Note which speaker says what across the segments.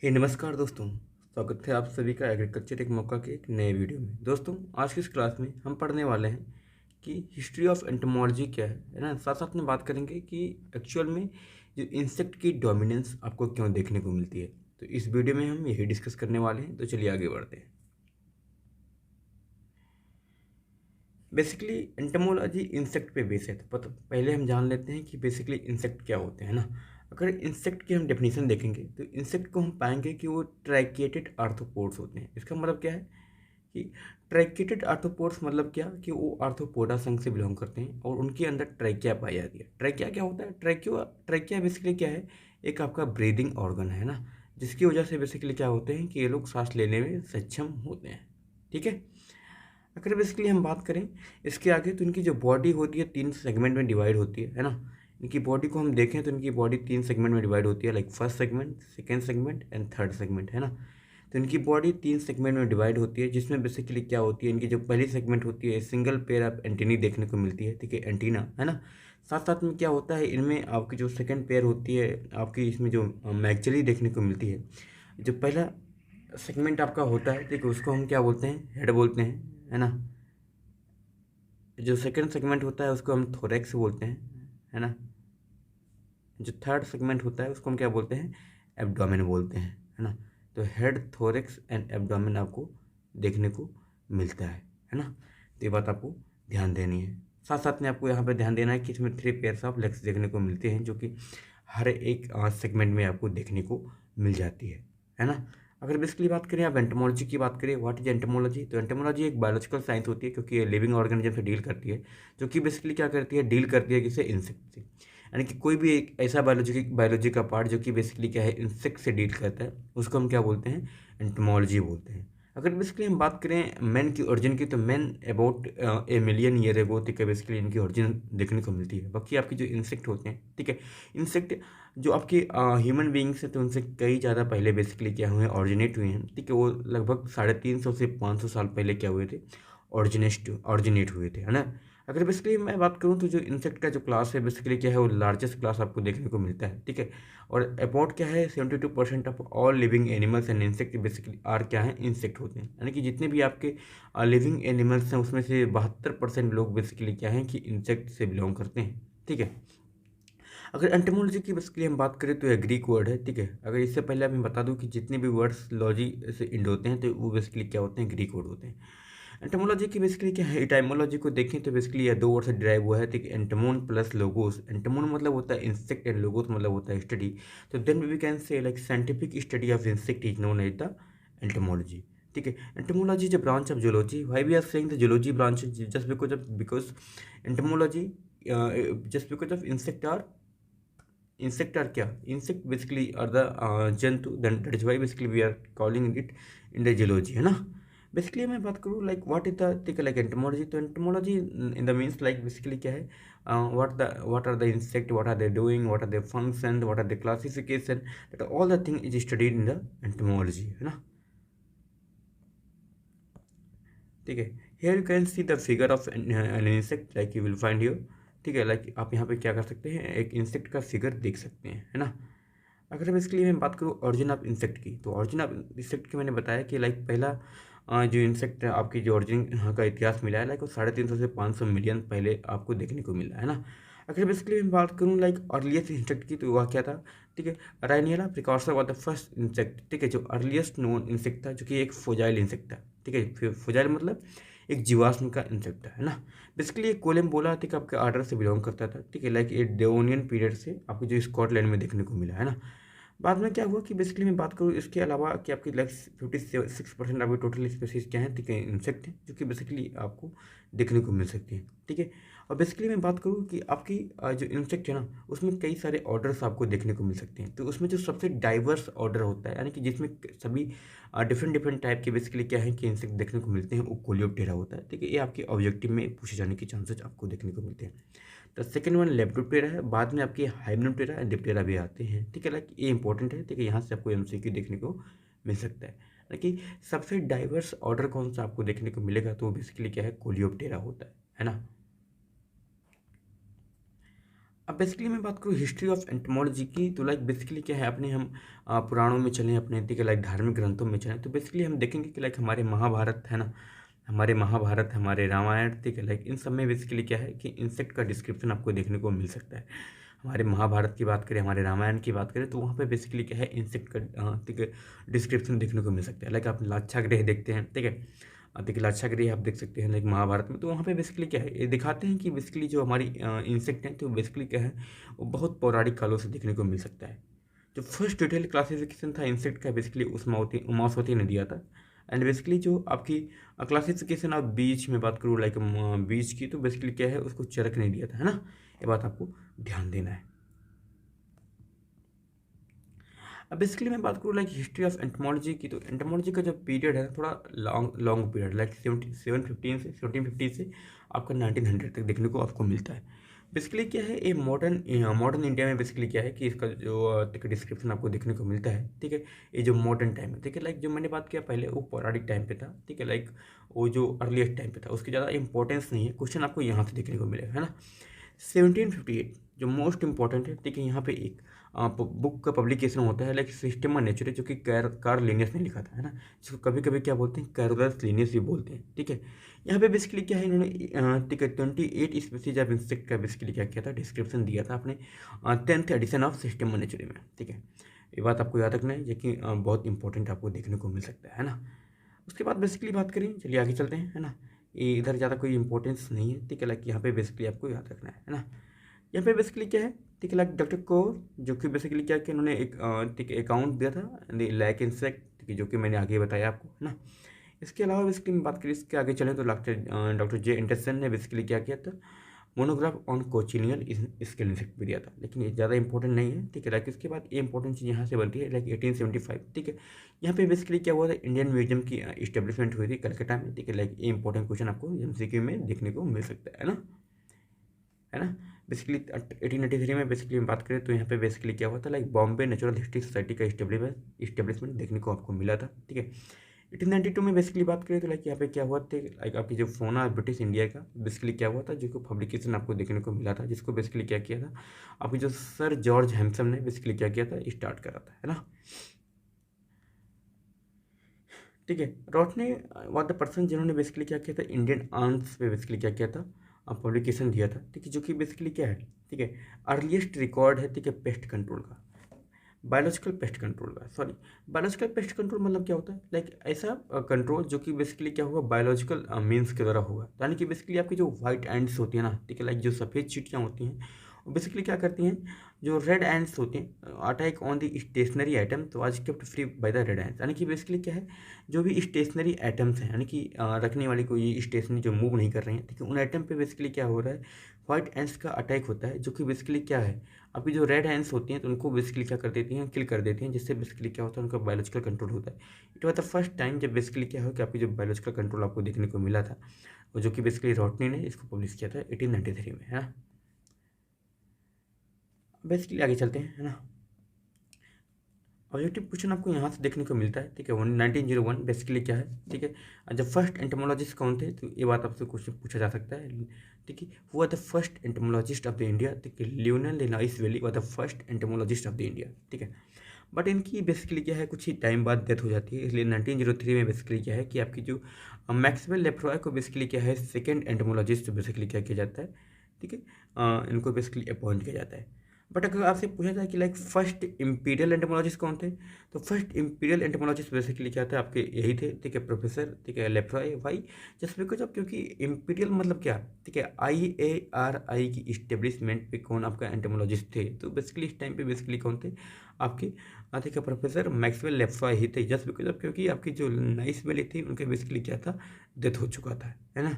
Speaker 1: नमस्कार दोस्तों। स्वागत है आप सभी का एग्रीकल्चर एक मौका के एक नए वीडियो में। दोस्तों, आज की इस क्लास में हम पढ़ने वाले हैं कि हिस्ट्री ऑफ एंटोमोलॉजी क्या है ना। साथ साथ में बात करेंगे कि एक्चुअल में जो इंसेक्ट की डोमिनेंस आपको क्यों देखने को मिलती है। तो इस वीडियो में हम यही डिस्कस करने वाले हैं। तो चलिए आगे बढ़ते हैं। बेसिकली एंटोमोलॉजी इंसेक्ट पे बेस है, तो पहले हम जान लेते हैं कि बेसिकली इंसेक्ट क्या होते हैं ना। अगर इंसेक्ट की हम डेफिनेशन देखेंगे तो इंसेक्ट को हम पाएंगे कि वो ट्राइकेटेड आर्थ्रोपोड्स होते हैं। इसका मतलब क्या है कि ट्राइकेटेड आर्थ्रोपोड्स मतलब क्या कि वो आर्थ्रोपोडा संघ से बिलोंग करते हैं और उनके अंदर ट्रैकिया पाई जाती है। ट्रैकिया क्या होता है? ट्रैकिया बेसिकली क्या है? एक आपका ब्रीदिंग ऑर्गन है ना, जिसकी वजह से बेसिकली क्या होते हैं कि ये लोग सांस लेने में सक्षम होते हैं। ठीक है। अगर बेसिकली हम बात करें इसके आगे, तो इनकी जो बॉडी होती है 3 सेगमेंट में डिवाइड होती है ना। इनकी बॉडी को हम देखें तो इनकी बॉडी 3 सेगमेंट में डिवाइड होती है, like first segment, second segment and third segment, है ना। तो इनकी बॉडी 3 सेगमेंट में डिवाइड होती है, जिसमें बेसिकली क्या होती है, इनकी जो पहली सेगमेंट होती है सिंगल पेयर ऑफ एंटीनी देखने को मिलती है। ठीक है, एंटीना, है ना। साथ साथ में क्या होता है, इनमें आपकी जो सेकेंड पेयर होती है आपकी, इसमें जो मैक्चली देखने को मिलती है। जो पहला सेगमेंट आपका होता है, ठीक है, उसको हम क्या बोलते हैं? हेड बोलते हैं, है ना। जो सेकंड सेगमेंट होता है उसको हम थोरैक्स बोलते हैं, है ना। जो थर्ड सेगमेंट होता है उसको हम क्या बोलते हैं? एब्डोमेन बोलते हैं, है ना। तो हेड, थोरैक्स एंड एब्डोमेन आपको देखने को मिलता है ना। तो ये बात आपको ध्यान देनी है। साथ साथ में आपको यहाँ पे ध्यान देना है कि इसमें 3 पेयर्स ऑफ लेग्स देखने को मिलते हैं, जो कि हर एक सेगमेंट में आपको देखने को मिल जाती है ना। अगर बेसिकली बात करें, आप एंटोमोलॉजी की बात करें, व्हाट इज एंटोमोलॉजी, तो एंटोमोलॉजी एक बायोलॉजिकल साइंस होती है, क्योंकि ये लिविंग ऑर्गेनिज्म से डील करती है, जो कि बेसिकली क्या करती है? डील करती है किससे? इंसेक्ट से। यानी कि कोई भी एक ऐसा बायोलॉजी का पार्ट जो कि बेसिकली क्या है? इंसेक्ट से डील करता है, उसको हम क्या बोलते हैं? एंटोमोलॉजी बोलते हैं। अगर बेसिकली हम बात करें मैन की ओरिजिन की, तो man about a million year ago, ठीक है, बेसिकली इनकी ओरिजिन देखने को मिलती है। बाकी आपके जो इंसेक्ट होते हैं, ठीक है, इंसेक्ट जो आपके ह्यूमन बींग्स हैं, तो उनसे कई ज़्यादा पहले बेसिकली क्या हुए हैं? ऑरिजिनेट हुए हैं। ठीक है, वो लगभग 350 से 500 साल पहले क्या हुए थे? ऑरिजिनेट हुए थे, है ना। अगर बेसिकली मैं बात करूँ तो जो इंसेक्ट का जो क्लास है बेसिकली क्या है? वो लार्जेस्ट क्लास आपको देखने को मिलता है। ठीक है, और अबाउट क्या है? 72% of all living animals and insect basically are क्या है? इंसेक्ट होते हैं। यानी कि जितने भी आपके लिविंग एनिमल्स हैं उसमें से 72% लोग बेसिकली क्या हैं? कि इंसेक्ट से बिलोंग करते हैं। ठीक है। अगर एंटोमोलॉजी की बेसिकली हम बात करें तो यह ग्रीक वर्ड है। ठीक है, अगर इससे पहले मैं बता दूं कि जितने भी वर्ड्स लॉजी से इंड होते हैं तो वो बेसिकली क्या होते हैं? ग्रीक वर्ड होते हैं। एंटोमोलॉजी की बेसिकली क्या है? इटाइमोलॉजी को देखें तो बेसिकली यह 2 वर्ड से डिराइव हुआ है। ठीक है, एंटोमोन प्लस लोगोस। एंटोमोन मतलब होता है इंसेक्ट एंड लोगोस मतलब होता है स्टडी। तो then we can say like scientific study of insect is known as the entomology. ठीक है, entomology is a branch of zoology. Why we are saying the zoology branch? Just because entomology just because of insect are क्या? Insect basically are the जंतु, then that is why basically we are calling it in the zoology, है ना। Basically मैं बात करूँ like what is the, ठीक है, like entomology, तो entomology in the means like basically क्या है? What are the insect, what are they doing, what are the function, what are the classification, that all the thing is studied in the entomology, है ना। ठीक है, here you can see the figure of an insect, like you will find here. ठीक है, like आप यहाँ पे क्या कर सकते हैं? एक इंसेक्ट का फिगर देख सकते हैं, है ना। अगर बेसिकली मैं बात करूँ ऑरिजिन ऑफ इंसेक्ट की, तो ऑरिजिन ऑफ इंसेक्ट की मैंने बताया कि लाइक पहला जो इंसेक्ट आपकी जो ओरिजिन का इतिहास मिला है, लाइक वो 350 से 500 मिलियन पहले आपको देखने को मिला है ना। अगर बेसिकली मैं बात करूँ लाइक अर्लीस्ट इंसेक्ट की, तो वह क्या था? ठीक है, राइनियला प्रिकॉर्सर वाज द फर्स्ट इंसेक्ट। ठीक है, जो अर्लीस्ट नोन इंसेक्ट था, जो कि एक फोजाइल इंसेक्ट था। ठीक है, फोजाइल मतलब एक जीवाश्म का इंसेक्ट है ना। बेसिकली एक कोलम्बोला, ठीक है, आपके आर्डर से बिलोंग करता था। ठीक है, लाइक ये डेवोनियन पीरियड से आपको जो स्कॉटलैंड में देखने को मिला है ना। बाद में क्या हुआ कि बेसिकली मैं बात करूँ इसके अलावा कि आपकी लाइक 56% आपकी टोटल स्पेसीज क्या है? ठीक है, इंसेक्ट हैं, जो कि बेसिकली आपको देखने को मिल सकती हैं। ठीक है, और बेसिकली मैं बात करूँ कि आपकी जो इंसेक्ट है ना, उसमें कई सारे ऑर्डर्स आपको देखने को मिल सकते हैं। तो उसमें जो सबसे डाइवर्स ऑर्डर होता है, यानी कि जिसमें सभी डिफरेंट डिफरेंट टाइप के बेसिकली क्या है कि इंसेक्ट देखने को मिलते हैं, वो कोलियोप्टेरा होता है। ठीक है, ये आपके ऑब्जेक्टिव में पूछे जाने के चांसेस आपको देखने को मिलते हैं। तो सेकंड वन लेप्टोप्टेरा है, बाद में आपके हाइमेनोप्टेरा एंड डिप्टेरा भी आते हैं। ठीक है, लाइक ये इंपॉर्टेंट है। ठीक है, यहाँ से आपको एमसीक्यू देखने को मिल सकता है। कि सबसे डाइवर्स ऑर्डर कौन सा आपको देखने को मिलेगा, तो बेसिकली क्या है? कोलियोप्टेरा होता है ना। अब बेसिकली मैं बात करूँ हिस्ट्री ऑफ एंटोमोलॉजी की, तो लाइक बेसिकली क्या है, अपने हम पुराणों में चलें, अपने ठीक है लाइक धार्मिक ग्रंथों में चलें, तो बेसिकली हम देखेंगे कि लाइक हमारे महाभारत है ना, हमारे महाभारत, हमारे रामायण, ठीक है लाइक इन सब में बेसिकली क्या है कि इंसेक्ट का डिस्क्रिप्शन आपको देखने को मिल सकता है। हमारे महाभारत की बात करें, हमारे रामायण की बात करें, तो वहाँ पे बेसिकली क्या है, इंसेक्ट का ठीक है डिस्क्रिप्शन देखने को मिल सकता है। लाइक आप लाक्षागृह देखते हैं, ठीक है, देखिए लाक्षागृह आप देख सकते हैं लाइक महाभारत में, तो वहाँ पे बेसिकली क्या है, ये दिखाते हैं कि बेसिकली जो हमारी इंसेक्ट हैं, तो बेसिकली क्या है, वो बहुत पौराणिक कालों से देखने को मिल सकता है। जो फर्स्ट डिटेल क्लासिफिकेशन था इंसेक्ट का, बेसिकली उमावती ने दिया था। एंड बेसिकली जो आपकी क्लासिफिकेशन आप बीच में बात करूँ लाइक बीच की, तो बेसिकली क्या है, उसको चरक ने दिया था, है ना, ये बात आपको ध्यान देना है। अब बेसिकली मैं बात करूँ लाइक हिस्ट्री ऑफ एंटोमोलॉजी की, तो एंटोमोलॉजी का जो पीरियड है थोड़ा लॉन्ग पीरियड, लाइक 1750 से आपका 1900 तक देखने को आपको मिलता है। बेसिकली क्या है, ये मॉडर्न इंडिया में बेसिकली क्या है कि इसका जो डिस्क्रिप्शन आपको देखने को मिलता है, ठीक है, ये जो मॉडर्न टाइम है, ठीक है, लाइक जो मैंने बात किया पहले वो पौराणिक टाइम पे था, ठीक है, लाइक वो जो अर्लीस्ट टाइम पे था उसकी ज़्यादा इंपॉर्टेंस नहीं है, क्वेश्चन आपको यहाँ से देखने को मिलेगा, है ना। 1758 जो मोस्ट इंपॉर्टेंट है, ठीक है, यहाँ पे एक बुक का पब्लिकेशन होता है लाइक सिस्टम नेचुरे, जो कि कार्ल लिनियस ने लिखा था, है ना, जिसको कभी कभी क्या बोलते हैं, कैरोलस लिनियस भी बोलते हैं, ठीक है। यहाँ पे बेसिकली क्या है, इन्होंने ठीक है 28 स्पीसीज ऑफ इंसेक्ट का बेसिकली क्या किया था, डिस्क्रिप्शन दिया था अपने 10th एडिशन ऑफ सिस्टम नेचुरे में, ठीक है। ये बात आपको याद रखना है, जो कि बहुत इंपॉर्टेंट आपको देखने को मिल सकता है ना। उसके बाद बेसिकली बात करें, चलिए आगे चलते हैं, है ना। ये इधर ज़्यादा कोई इंपॉर्टेंस नहीं है, ठीक है, लाइक यहाँ पे बेसिकली आपको याद रखना है ना। यहाँ पे बेसिकली क्या है, ठीक है, लाइक डॉक्टर कोर, जो कि बेसिकली क्या कि उन्होंने एक ठीक अकाउंट दिया था लाइक इंसेक्ट, ठीक है, जो कि मैंने आगे बताया आपको, है ना। इसके अलावा बेसिकली मैं बात करें, इसके आगे चलें तो डॉक्टर जे एंडरसन ने बेसिकली क्या किया था, मोनोग्राफ ऑन कोचिनियल स्किन इंसेक्ट भी दिया था, लेकिन ये ज़्यादा इंपॉर्टेंट नहीं है, ठीक है। लाइक इसके बाद ये इंपॉर्टेंट चीज़ यहाँ से बनती है लाइक 1875, ठीक है। यहाँ पे बेसिकली क्या हुआ था, इंडियन म्यूजियम की इस्टेब्लिशमेंट हुई थी कलकत्ता में, ठीक है, लाइक ये इंपॉर्टेंट क्वेश्चन आपको एमसीक्यू में देखने को मिल सकता है ना, है ना। बेसिकली 1883 में बेसिकली हम बात करें तो यहाँ पे बेसिकली क्या हुआ था, like Bombay natural history society का इस्टेब्लिशमेंट देखने को आपको मिला था, ठीक है। 1892 में बेसिकली बात करें तो लाइक यहाँ पे क्या हुआ था, लाइक आपकी जो फोना ब्रिटिश इंडिया का बेसिकली क्या हुआ था, जो पब्लिकेशन आपको देखने को मिला था, जिसको बेसिकली क्या किया था, आपकी जो सर जॉर्ज हैम्सन ने बेसिकली क्या किया था, स्टार्ट करा था, है ना, ठीक है। रॉटने वॉज द पर्सन जिन्होंने बेसिकली क्या किया था, इंडियन आर्म्स पे बेसिकली क्या किया था, पब्लिकेशन दिया था, ठीक है, जो कि बेसिकली क्या है, ठीक है, अर्लीस्ट रिकॉर्ड है, ठीक है, पेस्ट कंट्रोल का, बायोलॉजिकल पेस्ट कंट्रोल का, सॉरी, बायोलॉजिकल पेस्ट कंट्रोल मतलब क्या होता है, लाइक ऐसा कंट्रोल जो कि बेसिकली क्या होगा, बायोलॉजिकल मीन्स के द्वारा होगा, यानी कि बेसिकली आपकी जो वाइट एंड्स होती है ना, ठीक है, लाइक जो सफ़ेद चींटियाँ होती हैं, वो बेसिकली क्या करती हैं, जो रेड एंड्स होते हैं attack on the stationary item, तो आज kept free by the red ants, यानी कि बेसिकली क्या है, जो भी स्टेशनरी आइटम्स हैं, यानी कि रखने वाली कोई स्टेशनरी जो मूव नहीं कर रही हैं, ठीक है, उन आइटम पे बेसिकली क्या हो रहा है, व्हाइट एंड्स का अटैक होता है, जो कि बेसिकली क्या है, आपकी जो रेड हैंड्स होती हैं तो उनको बेसिकली क्या कर देती हैं, किल कर देती हैं, जिससे बेसिकली क्या होता है, उनका बायोलॉजिकल कंट्रोल होता है। It was the first time जब बेसिकली क्या हो कि आपकी जो बायोलॉजिकल कंट्रोल आपको देखने को मिला था, और जो कि बेसिकली रॉटनी ने इसको पब्लिश किया था 1893 में, है ना। बेसिकली आगे चलते हैं, है ना। ऑब्जेक्टिव क्वेश्चन आपको यहाँ से देखने को मिलता है, ठीक है, 1901 बेसिकली क्या है, ठीक है, जब फर्स्ट एंटोमोलॉजिस्ट कौन थे, तो ये बात आपसे क्वेश्चन पूछा जा सकता है, ठीक है, हुआ the first entomologist of the India, ठीक है, लियोनेल लिनाइस वेली हुआ the first entomologist of the India, ठीक है। बट इनकी बेसिकली क्या है, कुछ ही टाइम बाद डेथ हो जाती है, इसलिए 1903 में बेसिकली क्या है कि आपकी जो मैक्सवेल लेफ्रॉय को बेसिकली क्या है, सेकेंड एंटोमोलॉजिस्ट बेसिकली क्या किया जाता है, ठीक है, इनको बेसिकली अपॉइंट किया जाता है। बट अगर आपसे पूछा जाए कि लाइक फर्स्ट इंपीरियल एंटोमोलॉजिस्ट कौन थे, तो फर्स्ट इंपीरियल एंटोमोलॉजिस्ट बेसिकली क्या थे, आपके यही थे, ठीक है, प्रोफेसर, ठीक है, Lefroy, why, just because of, क्योंकि इंपीरियल मतलब क्या, ठीक है, IARI की इस्टेब्लिशमेंट पे कौन आपका एंटोमोलॉजिस्ट थे, तो बेसिकली इस टाइम पे बेसिकली कौन थे, आपके ठीक है, प्रोफेसर मैक्सवेल लेफ्रॉय ही थे, जस्ट बिकॉज ऑफ क्योंकि आपकी जो नाइस वैली थी उनके बेसिकली क्या था, डेथ हो चुका था, है ना।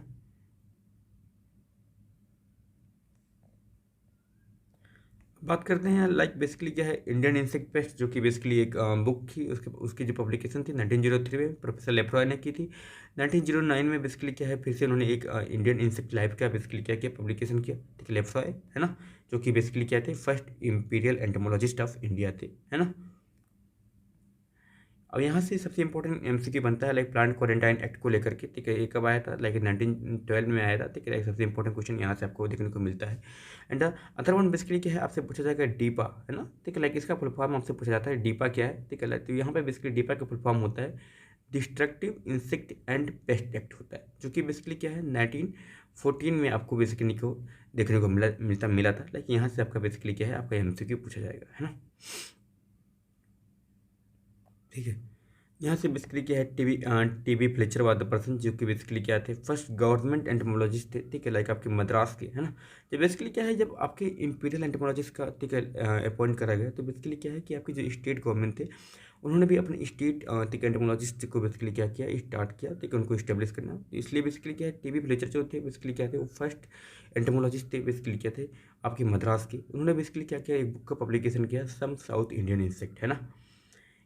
Speaker 1: बात करते हैं लाइक बेसिकली क्या है, इंडियन इंसेक्ट पेस्ट, जो कि बेसिकली एक बुक थी, उसकी जो पब्लिकेशन थी 1903 में प्रोफेसर लेफ्रॉय ने की थी। 1909 में बेसिकली क्या है, फिर से उन्होंने एक इंडियन इंसेक्ट लाइफ का बेसिकली क्या किया, पब्लिकेशन किया, ठीक है, लेफ्रॉय, है ना, जो कि बेसिकली क्या थे, first imperial entomologist of India थे, है ना। अब यहाँ से सबसे इंपॉर्टेंट एमसीक्यू बनता है लाइक प्लांट क्वारंटाइन एक्ट को लेकर के, ठीक है। ये कब आया था, लाइक 1912 में आया था, ठीक है। सबसे इंपॉर्टेंट क्वेश्चन यहाँ से आपको देखने को मिलता है। एंड अदर वन बेसिकली क्या है, आपसे पूछा जाएगा डीपा, है ना, ठीक है। लाइक इसका फुल फॉर्म आपसे पूछा जाता है डीपा क्या है, ठीक है। तो यहाँ पे बेसिकली डीपा का फुल फॉर्म होता है destructive insect and paste act होता है, जो कि बेसिकली क्या है 1914 में आपको बेसिकली को देखने को मिला था। लाइक यहाँ से आपका बेसिकली क्या है, आपका एमसीक्यू पूछा जाएगा, है ना, ठीक है। यहाँ से बेसिकली क्या है, TB Fletcher was the person, जो कि बेसिकली क्या थे, फर्स्ट गवर्नमेंट एंटमोलॉजिस्ट थे, ठीक है। लाइक आपके मद्रास के, है ना। तो बेसिकली क्या है, जब आपके इंपीरियल एंटमोलॉजिस्ट का, ठीक है, अपॉइंट करा गया, तो बेसिकली क्या है कि आपके जो स्टेट गवर्नमेंट थे, उन्होंने भी अपने स्टेट, ठीक है, एंटमोलॉजिस्ट को बेसिकली क्या किया, स्टार्ट किया, ठीक है, उनको इस्टेब्लिश करना। तो इसलिए बेसिकली क्या है, टीबी फ्लेचर जो थे बेसिकली क्या थे, वो फर्स्ट एंटमोलॉजिस्ट थे, बेसिकली क्या थे, आपके मद्रास के। उन्होंने बेसिकली क्या किया, एक बुक का पब्लिकेशन किया, सम साउथ इंडियन इंसेक्ट, है ना।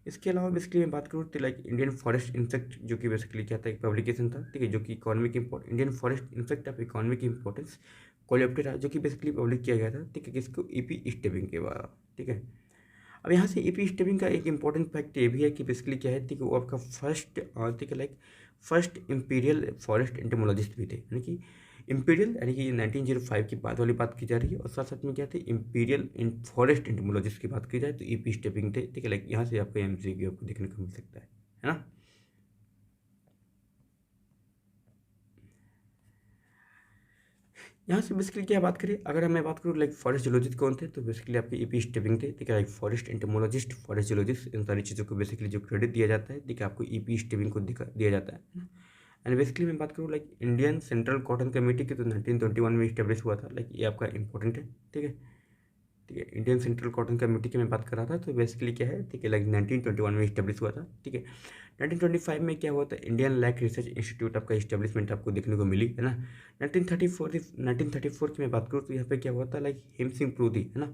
Speaker 1: इसके अलावा बेसिकली मैं बात करूँ तो लाइक इंडियन फॉरेस्ट इंसेक्ट, जो कि बेसिकली क्या था, एक पब्लिकेशन था, ठीक है, जो कि economic Indian forest insect of economic importance collected, जो कि बेसिकली पब्लिक किया गया था, ठीक है, किसको, ईपी स्टेबिंग के द्वारा, ठीक है। अब यहाँ से ईपी स्टेबिंग का एक इंपॉर्टेंट फैक्ट ये भी है कि बेसिकली क्या है, ठीक है, वो आपका फर्स्ट, ठीक है, like first imperial forest entomologist भी थे, यानी कि इंपीरियल, यानी कि 1905 की बात वाली बात की जा रही है, और साथ साथ में क्या थे, इंपीरियल इन फॉरेस्ट एंटोमोलॉजिस्ट की बात की जाए तो ईपी स्टेबिंग थे, ठीक है। लाइक यहाँ से आपको एमसीक्यू आपको देखने को मिल सकता है ना। यहाँ से बेसिकली क्या बात करें, अगर मैं बात करूँ लाइक फॉरेस्ट जियोलॉजिस्ट कौन थे, तो बेसिकली आपके ईपी स्टेबिंग थे, ठीक है। Like forest entomologist, forest geologist, इन सारी चीज़ों को बेसिकली जो क्रेडिट दिया जाता है, ठीक है, आपको ईपी स्टेबिंग को दिया जाता है ना। एंड बेसिकली मैं बात करूँ like Indian central cotton committee की, तो 1921 में इस्टेब्लिश हुआ था, लाइक ये आपका इंपॉर्टेंट है, ठीक है, ठीक है। इंडियन सेंट्रल कॉटन कमेटी की मैं बात कर रहा था, तो बेसिकली क्या है, ठीक है, लाइक 1921 में इस्टेब्लिश हुआ था, ठीक है। 1925 में क्या हुआ था, इंडियन लैक रिसर्च इंस्टीट्यूट आपका इस्टेब्लिशमेंट आपको देखने को मिली, है ना। 1934 की मैं बात करूँ तो यहाँ पे क्या हुआ था, लाइक हेम सिंह प्रोधी, है ना।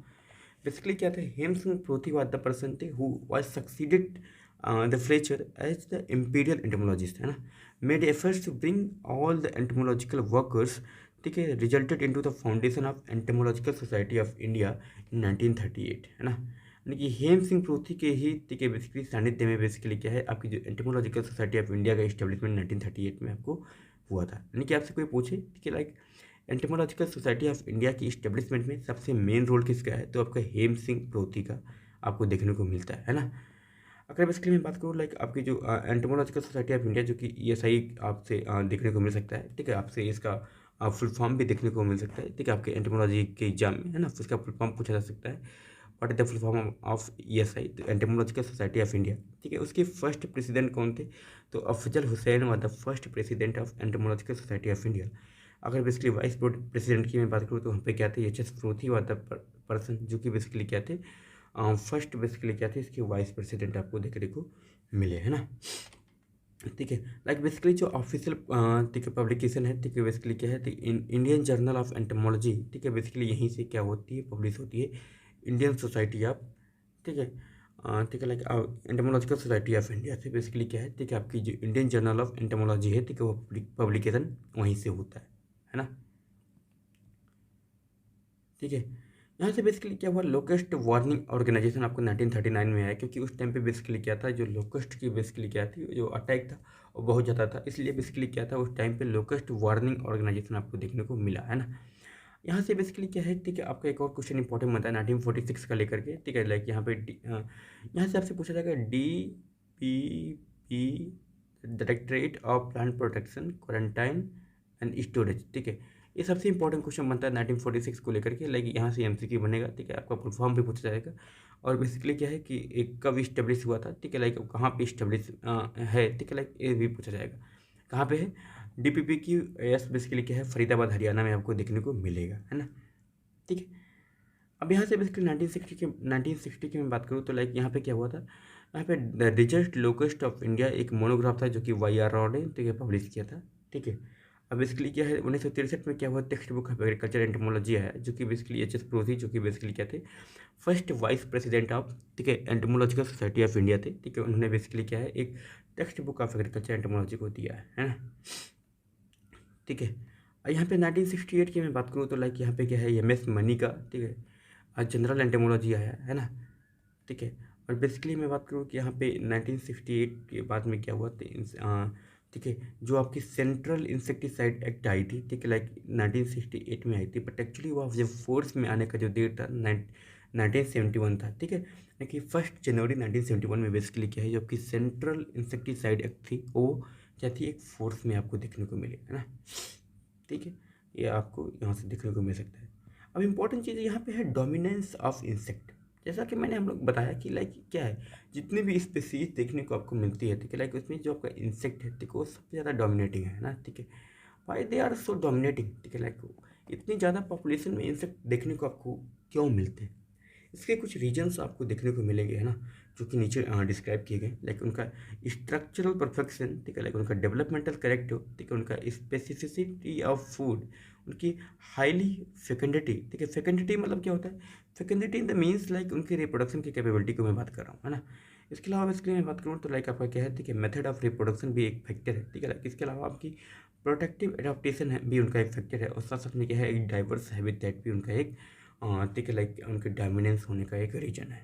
Speaker 1: बेसिकली क्या था, Hem Singh Pruthi was the person थे who was succeeded the Fletcher as the imperial entomologist, है ना। Made efforts to bring all the entomological workers, ठीक है, resulted into the foundation of entomological society of India in 1938, है ना। यानी कि हेम सिंह प्रोथी के ही, ठीक है, बेसिकली सानिध्य में बेसिकली क्या है, आपकी जो एंटमोलॉजिकल सोसाइटी ऑफ इंडिया का इस्टेब्लिशमेंट 1938 में आपको हुआ था। यानी कि आपसे कोई पूछे, ठीक है, लाइक एंटमोलॉजिकल सोसाइटी ऑफ इंडिया की इस्टेब्लिशमेंट में सबसे मेन रोल किसका है, तो आपका हेम सिंह प्रोथी का आपको देखने को मिलता है ना। अगर बेसिकली मैं बात करूँ लाइक आपकी जो एंटोमोलॉजिकल सोसाइटी ऑफ इंडिया, जो कि ईएसआई आपसे देखने को मिल सकता है, ठीक है, आपसे इसका फुल फॉर्म भी देखने को मिल सकता है, ठीक है, आपके एंटोमोलॉजी के एग्जाम में, है ना, उसका फुल फॉर्म पूछा जा सकता है, what is the full form of ESI, तो एंटोमोलॉजिकल सोसाइटी ऑफ इंडिया, ठीक है। उसके फर्स्ट प्रेसिडेंट कौन थे, तो अफजल हुसैन व the first president of entomological society of India. अगर बेसिकली वाइस प्रेसिडेंट की मैं बात करूँ तो वहाँ पे क्या थे, एच एस प्रोथी व द पर्सन, जो कि बेसिकली क्या थे, फर्स्ट बेसिकली क्या थे, इसके वाइस प्रेसिडेंट आपको देखने को मिले, है ना, ठीक है। लाइक बेसिकली जो ऑफिशियल, ठीक है, पब्लिकेशन है, ठीक है, बेसिकली क्या है, इंडियन जर्नल ऑफ एंटोमोलॉजी, ठीक है, बेसिकली यहीं से क्या होती है, पब्लिश होती है इंडियन सोसाइटी ऑफ, ठीक है, ठीक है, like entomological society of India से बेसिकली क्या है, ठीक है, आपकी जो इंडियन जर्नल ऑफ एंटोमोलॉजी है, ठीक है, वो पब्लिकेशन वहीं से होता है ना, ठीक है। यहाँ से बेसिकली क्या हुआ, लोकस्ट वार्निंग ऑर्गेनाइजेशन आपको 1939 में आया, क्योंकि उस टाइम पे बेसिकली क्या था, जो लोकस्ट की बेसिकली क्या थी, जो अटैक था वो बहुत ज़्यादा था, इसलिए बेसिकली क्या था, उस टाइम पे लोकस्ट वार्निंग ऑर्गेनाइजेशन आपको देखने को मिला, है ना। यहाँ से बेसिकली क्या है, ठीक है, आपका एक और क्वेश्चन इंपॉर्टेंट बनता है 1946 का लेकर के, ठीक है, लाइक यहाँ पे यहाँ से आपसे पूछा जाएगा DPP, directorate of plant protection quarantine and storage, ठीक है। ये सबसे इंपॉर्टेंट क्वेश्चन बनता है 1946 को लेकर के, लाइक यहाँ से एमसीक्यू बनेगा, ठीक है, आपका फुल फॉर्म भी पूछा जाएगा, और बेसिकली क्या है कि एक कब इस्टेब्लिश हुआ था, ठीक है, लाइक कहाँ पे इस्टेब्लिश है, ठीक है, लाइक ये भी पूछा जाएगा, कहाँ पे है, डीपीपी की एस बेसिकली क्या है, फरीदाबाद हरियाणा में आपको देखने को मिलेगा, है ना, ठीक है। अब यहाँ से बेसिकली 1960 की मैं बात करूँ तो लाइक यहाँ पे क्या हुआ था, यहाँ पे द रिचेस्ट लोकेस्ट ऑफ इंडिया एक मोनोग्राफ था, जो कि वाई आर राव ने, ठीक है, पब्लिश किया था, ठीक है। अब बेसिकली क्या है, 1963 में क्या हुआ, text book of agriculture entomology आया, जो कि बेसिकली एच एस प्रोथी, जो कि बेसिकली क्या थे, फर्स्ट वाइस प्रेसिडेंट ऑफ, ठीक है, एंटोमोलॉजिकल सोसाइटी ऑफ इंडिया थे, ठीक है। उन्होंने बेसिकली क्या है, एक text book of agriculture entomology को दिया है ना, ठीक है। और यहाँ पे 1968 की मैं बात करूँ तो लाइक यहाँ पे क्या है, एम एस मनी का, ठीक है, जनरल एंटोमोलॉजी आया है ना, ठीक है। और बेसिकली मैं बात करूँ कि यहाँ पे 1968 के बाद में क्या हुआ ठीक है, जो आपकी सेंट्रल इंसेक्टिसाइड एक्ट आई थी, ठीक है, लाइक 1968 में आई थी, बट एक्चुअली वो जब फोर्स में आने का जो डेट था 1971 था, ठीक है, कि 1 जनवरी 1971 में बेसिकली क्या है, जो आपकी सेंट्रल इंसेक्टिसाइड एक्ट थी वो क्या थी, एक फोर्स में आपको देखने को मिले, है ना, ठीक है, ये आपको यहाँ से देखने को मिल सकता है। अब इम्पोर्टेंट चीज़ यहाँ पे है डोमिनेंस ऑफ इंसेक्ट। जैसा कि मैंने हम लोग बताया कि लाइक क्या है, जितने भी स्पीसीज देखने को आपको मिलती है, ठीक है, लाइक उसमें जो आपका इंसेक्ट है, ठीक है, वो सबसे ज़्यादा डोमिनेटिंग है ना, ठीक है, why they are so dominating, ठीक है, लाइक इतनी ज़्यादा पॉपुलेशन में इंसेक्ट देखने को आपको क्यों मिलते हैं, इसके कुछ रीजन्स आपको देखने को मिलेंगे, है ना, जो कि नीचे डिस्क्राइब किए गए, लाइक उनका स्ट्रक्चरल परफेक्शन, ठीक है, लाइक उनका डेवलपमेंटल करेक्टिव, ठीक है, उनका स्पेसिफिसिटी ऑफ फूड, उनकी हाईली फेकेंडिटी, ठीक है, फेकेंडिटी मतलब क्या होता है, फेकेंडिटी इन द मीन्स लाइक उनकी रिप्रोडक्शन की कैपेबिलिटी को मैं बात कर रहा हूँ, है ना। इसके अलावा इसके लिए मैं बात करूँ तो लाइक आपका क्या है, ठीक है, मेथड ऑफ रिप्रोडक्शन भी एक फैक्टर है, ठीक है, लाइक इसके अलावा आपकी प्रोटेक्टिव एडाप्टेशन है भी उनका एक फैक्टर है, और साथ साथ में क्या है, एक डाइवर्स हैबिटेट भी उनका एक ठीक है, लाइक उनके डोमिनेंस होने का एक रीजन है।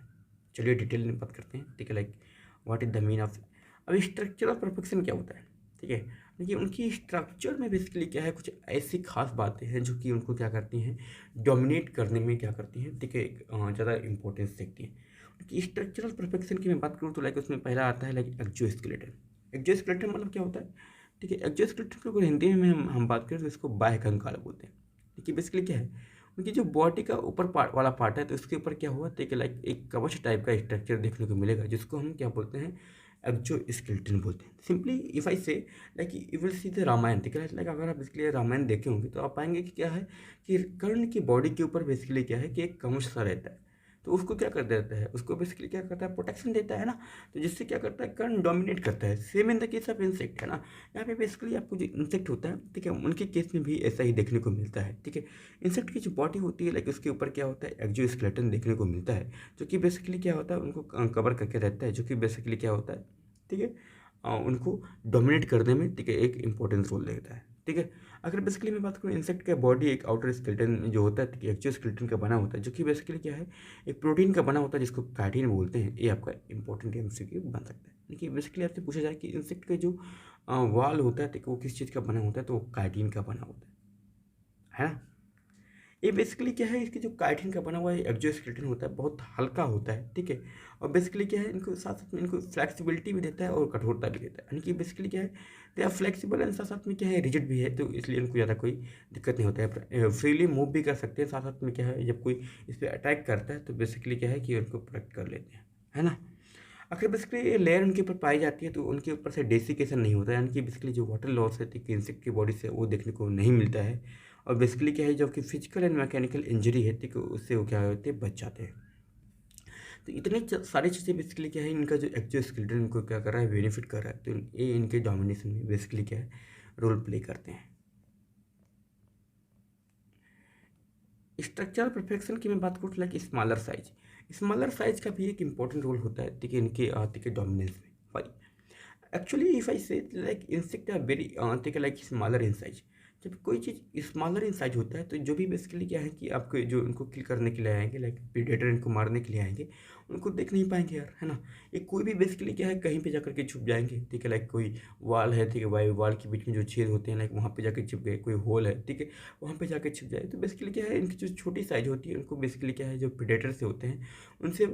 Speaker 1: चलिए डिटेल में बात करते हैं, ठीक है, like what is the mean of. अब स्ट्रक्चरल परफेक्शन क्या होता है, ठीक है, देखिए उनकी स्ट्रक्चर में बेसिकली क्या है, कुछ ऐसी खास बातें हैं जो कि उनको क्या करती हैं, डोमिनेट करने में क्या करती हैं, ठीक है, ज़्यादा इंपॉर्टेंस देखती हैं। उनकी स्ट्रक्चरल परफेक्शन की मैं बात करूँ तो लाइक उसमें पहला आता है लाइक एक्जोस्केलेटन। एक्जोस्केलेटन मतलब क्या होता है, ठीक है, एक्जोस्केलेटन को अगर हिंदी में हम बात करें तो इसको बाह्य कंकाल बोलते हैं। देखिए बेसिकली क्या है, उनकी जो बॉडी का ऊपर पार्ट वाला पार्ट है, तो उसके ऊपर क्या हुआ, तो लाइक एक कवच टाइप का स्ट्रक्चर देखने को मिलेगा, जिसको हम क्या बोलते हैं, एक्जोस्केलेटन बोलते हैं। Simply if I say like you will see the Ramayan, ठीक है, लाइक अगर आप बेसिकली रामायण देखे होंगे तो आप पाएंगे कि क्या है, कि कर्ण की बॉडी के ऊपर बेसिकली क्या है, कि एक कवच सा रहता है, तो उसको क्या कर देता है, उसको बेसिकली क्या करता है, प्रोटेक्शन देता है ना, तो जिससे क्या करता है, कर्ण डोमिनेट करता है। Same in the case of insect, है ना, यहाँ पे बेसिकली आपको जो इंसेक्ट होता है, ठीक है, उनके केस में भी ऐसा ही देखने को मिलता है, ठीक है। इंसेक्ट की जो बॉडी होती है, लाइक उसके ऊपर क्या होता है, एक्जोस्केलेटन देखने को मिलता है, जो कि बेसिकली क्या होता है, उनको कवर करके रहता है, जो कि बेसिकली क्या होता है, ठीक है, उनको डोमिनेट करने में, ठीक है, एक इंपॉर्टेंस रोल देता है, ठीक है। अगर बेसिकली मैं बात करूँ, इंसेक्ट का बॉडी एक आउटर स्केलेटन जो होता है, एक्जोस्केलेटन का बना होता है, जो कि बेसिकली क्या है, एक प्रोटीन का बना होता है, जिसको काइटिन बोलते हैं। ये आपका इंपॉर्टेंट एमसीक्यू बन सकता है। देखिए बेसिकली आपसे पूछा जाए कि इंसेक्ट का जो वाल होता है, तो वो किस चीज़ का बना होता है, तो वो काइटिन का बना होता है ना। ये बेसिकली क्या है, इसकी जो काइटिन का बना हुआ एक्जोस्केलेटन होता है, बहुत हल्का होता है, ठीक है, और बेसिकली क्या है, इनको साथ साथ में इनको फ्लेक्सिबिलिटी भी देता है और कठोरता भी देता है, यानी कि बेसिकली क्या है, दे आर फ्लेक्सिबल एंड साथ साथ में क्या है, रिजिड भी है, तो इसलिए इनको ज़्यादा कोई दिक्कत नहीं होता है, फ्रीली मूव भी कर सकते हैं। साथ साथ में क्या है, जब कोई इस पर अटैक करता है तो बेसिकली क्या है कि उनको प्रोटेक्ट कर लेते हैं, है ना। अगर बेसिकली ये लेयर उनके ऊपर पाई जाती है तो उनके ऊपर से डेसिकेशन नहीं होता है, यानी कि बेसिकली जो वाटर लॉस है इंसेक्ट की बॉडी से वो देखने को नहीं मिलता है, और बेसिकली क्या है, जो कि फिजिकल एंड मैकेनिकल इंजरी है, ठीक है, उससे वो क्या होते हैं, बच जाते हैं। तो इतनी सारी चीज़ें बेसिकली क्या है, इनका जो एक्जोस्केलेटन इनको क्या कर रहा है, बेनिफिट कर रहा है, तो ये इनके डोमिनेशन में बेसिकली क्या है, रोल प्ले करते हैं। स्ट्रक्चरल परफेक्शन की मैं बात करूँ तो लाइक स्मॉलर साइज का भी एक इंपॉर्टेंट रोल होता है, ठीक है, इनके ठीक है डोमिनेंस में। Why actually if I say like insect are very ठीक है, लाइक स्मॉलर इन साइज। जब कोई चीज़ स्मॉलर इन साइज होता है, तो जो भी बेसिकली क्या है कि आपको जो इनको किल करने के लिए आएंगे, लाइक प्रीडेटर इनको मारने के लिए आएंगे, उनको देख नहीं पाएंगे यार, है ना। ये कोई भी बेसिकली क्या है, कहीं पे जाकर के छुप जाएंगे, ठीक है, लाइक कोई वाल है, ठीक है, वाल के बीच में जो छेद होते हैं, लाइक वहाँ पे जाकर छिप गए, कोई होल है, ठीक है, वहाँ पे जाकर छिप जाए, तो बेसिकली क्या है, इनकी जो छोटी साइज होती है, उनको बेसिकली क्या है, जो प्रीडेटर से होते हैं उनसे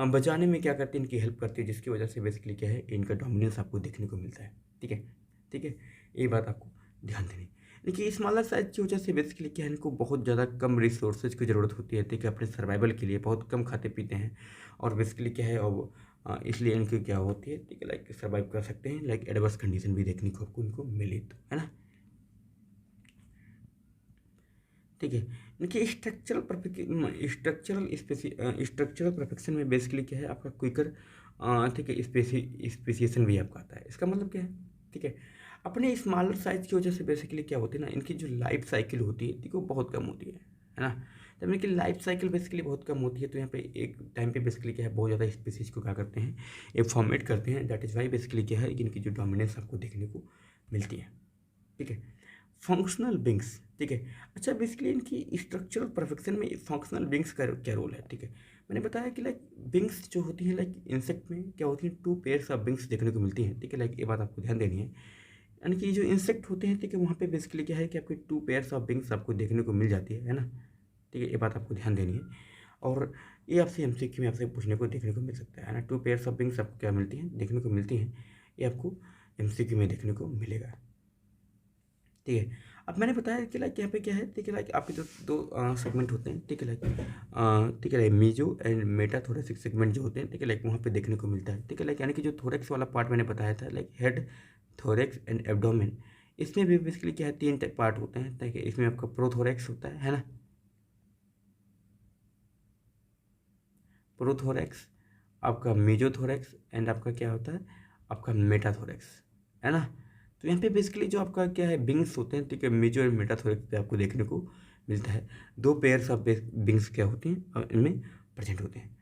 Speaker 1: बचाने में क्या करते हैं, इनकी हेल्प करती है, जिसकी वजह से बेसिकली क्या है, इनका डोमिनेंस आपको देखने को मिलता है, ठीक है, ठीक है, ये बात आपको ध्यान देनी। देखिए स्मॉलर साइज की वजह से बेसिकली क्या है, इनको बहुत ज़्यादा कम रिसोर्सेज की ज़रूरत होती है, ठीक है, अपने सर्वाइवल के लिए बहुत कम खाते पीते हैं, और बेसिकली क्या है, अब इसलिए इनकी क्या होती है, ठीक है, लाइक सर्वाइव कर सकते हैं, लाइक एडवर्स कंडीशन भी देखने को आपको इनको मिले तो, है ना, ठीक है। इनके स्ट्रक्चरल परफेक्शन में बेसिकली क्या है, आपका क्विकर ठीक है, स्पेसिएशन भी आपका आता है। इसका मतलब क्या है, ठीक है, अपने स्मॉलर साइज की वजह से बेसिकली क्या होती है ना, इनकी जो लाइफ साइकिल होती है, ठीक है, वो बहुत कम होती है ना। जब इनकी लाइफ साइकिल बेसिकली बहुत कम होती है, तो यहाँ पे एक टाइम पे बेसिकली क्या है, बहुत ज़्यादा स्पीसीज को क्या करते हैं, एक फॉर्मेट करते हैं, दैट इज़ वाई बेसिकली क्या है कि इनकी जो डोमिनेंस आपको देखने को मिलती है, ठीक है। फंक्शनल विंग्स, ठीक है। अच्छा बेसिकली इनकी स्ट्रक्चरल परफेक्शन में फंक्शनल विंग्स का क्या रोल है, ठीक है। मैंने बताया कि लाइक विंग्स जो होती हैं लाइक इंसेक्ट में क्या होती हैं, 2 पेयर्स ऑफ विंग्स देखने को मिलती हैं, ठीक है। लाइक ये बात आपको ध्यान देनी है, यानी कि जो इंसेक्ट होते हैं, ठीक है, वहाँ पे बेसिकली क्या है कि आपके 2 पेयर्स ऑफ विंग्स आपको देखने को मिल जाती है ना, ठीक है। ये बात आपको ध्यान देनी है, और ये आपसे एमसीक्यू में आपसे पूछने को देखने को मिल सकता है ना। 2 पेयर्स ऑफ विंग्स आपको क्या मिलती हैं, देखने को मिलती हैं, ये आपको एमसीक्यू में देखने को मिलेगा, ठीक है। अब मैंने बताया कि लाइक यहाँ पे क्या है, ठीक है, लाइक आपके जो 2 सेगमेंट होते हैं, ठीक है, लाइक ठीक है, like meso and meta thoracic segment जो होते हैं, ठीक है, लाइक वहाँ पे देखने को मिलता है, ठीक है। लाइक यानी कि जो थोरेक्स वाला पार्ट मैंने बताया था, like head, thorax and abdomen, इसमें भी बेसिकली क्या है, 3 टाइप पार्ट होते हैं, ठीक है। इसमें आपका प्रोथोरेक्स होता है ना, प्रोथोरेक्स, आपका मेजोथोरेक्स एंड आपका क्या होता है, आपका मेटाथोरेक्स, है ना। तो यहाँ पे बेसिकली जो आपका क्या है विंग्स होते हैं, ठीक है, मेजो और मेटाथोरेक्स पे आपको देखने को मिलता है। 2 पेयर्स ऑफ विंग्स क्या होती हैं इनमें प्रेजेंट होते हैं।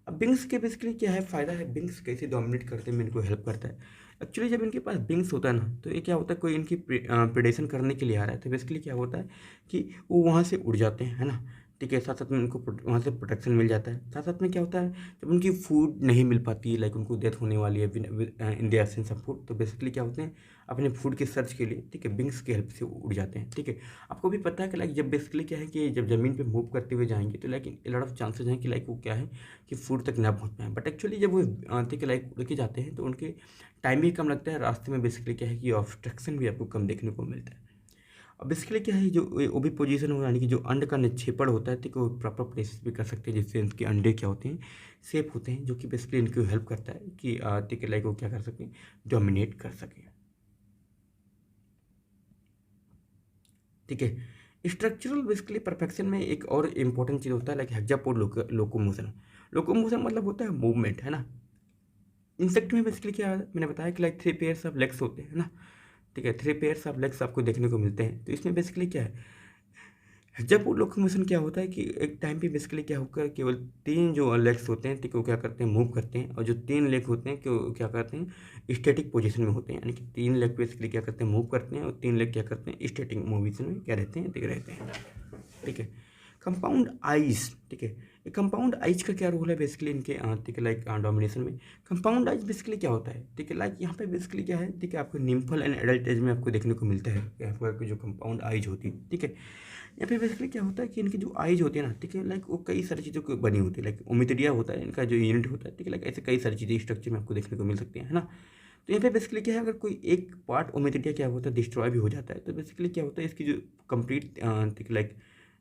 Speaker 1: अब विंग्स के बेसिकली क्या है फ़ायदा है, विंग्स कैसे डोमिनेट करते हैं, इनको हेल्प करता है। एक्चुअली जब इनके पास विंग्स होता है ना, तो ये क्या होता है, कोई इनकी प्रेडेशन करने के लिए आ रहा है, तो बेसिकली क्या होता है कि वो वहाँ से उड़ जाते हैं, है ना, ठीक है। साथ साथ में उनको वहाँ से प्रोटेक्शन मिल जाता है। साथ साथ में क्या होता है, जब उनकी फूड नहीं मिल पाती, लाइक उनको डेथ होने वाली है in the absence of food, तो बेसिकली क्या होते हैं, अपने फूड की सर्च के लिए, ठीक है, विंग्स की हेल्प से उड़ जाते हैं, ठीक है। आपको भी पता है कि लाइक जब बेसिकली क्या है कि जब ज़मीन पे मूव करते हुए जाएंगे, तो लाइक लॉट ऑफ चांसेस हैं कि लाइक वो क्या है कि फूड तक ना पहुंच पाए, बट एक्चुअली जब वो ठीक है लाइक उड़ के जाते हैं, तो उनके टाइम भी कम लगता है, रास्ते में बेसिकली क्या है कि ऑब्स्ट्रक्शन भी आपको कम देखने को मिलता है। अब बेसिकली क्या है, जो ओबी पोजीशन हो, यानी कि जो अंड का निक्षेपण होता है, ठीक है, वो प्रॉपर प्लेसेस भी कर सकते हैं, जिससे इनके अंडे क्या होते हैं, सेफ होते हैं, जो कि बेसिकली इनको हेल्प करता है कि ठीक है लाइक वो क्या कर सकें, डोमिनेट कर सकें, ठीक है। स्ट्रक्चरल बेसिकली परफेक्शन में एक और इम्पॉर्टेंट चीज़ होता है लाइक हेक्सापोड लोकोमोशन। लोकोमोशन मतलब होता है मूवमेंट, है ना। इंसेक्ट में बेसिकली क्या है, मैंने बताया कि लाइक 3 पेयर्स ऑफ लेग्स होते हैं ना, ठीक है, 3 पेयर्स ऑफ लेग्स आपको देखने को मिलते हैं। तो इसमें बेसिकली क्या है, जब वो लोकोमोशन क्या होता है कि एक टाइम पे बेसिकली क्या होकर केवल 3 जो लेग्स होते हैं, ठीक है, वो क्या करते हैं, मूव करते हैं, और जो 3 लेग होते हैं कि वो क्या करते हैं, स्टैटिक पोजीशन में होते हैं, यानी कि 3 लेग बेसिकली क्या करते हैं, मूव करते हैं, और 3 लेग क्या करते हैं, स्टैटिक पोजीशन में क्या रहते हैं, टिक रहते हैं, ठीक है। कंपाउंड आइज, ठीक है, ये कंपाउंड आइज का क्या रोल है बेसिकली इनके ठीक है लाइक डोमिनेशन में। कंपाउंड आइज बेसिकली क्या होता है, ठीक है, लाइक यहाँ पे बेसिकली क्या है, ठीक है, आपको निम्फल एंड एडल्ट एज में आपको देखने को मिलता है, आपको जो कंपाउंड आइज होती है, ठीक है। यहाँ पे बेसिकली क्या होता है कि इनकी जो आइज होती है ना, ठीक है, लाइक वो कई सारी चीज़ों की बनी होती है, लाइक ओमिथेरिया होता है इनका जो यूनिट होता है, ठीक है, लाइक ऐसे कई सारी चीज़ें स्ट्रक्चर में आपको देखने को मिल सकती हैं, है ना। तो यहाँ पे बेसिकली क्या है, अगर कोई एक पार्ट ओमिथेरिया क्या होता है डिस्ट्रॉय भी हो जाता है, तो बेसिकली क्या होता है, इसकी जो कंप्लीट ठीक है लाइक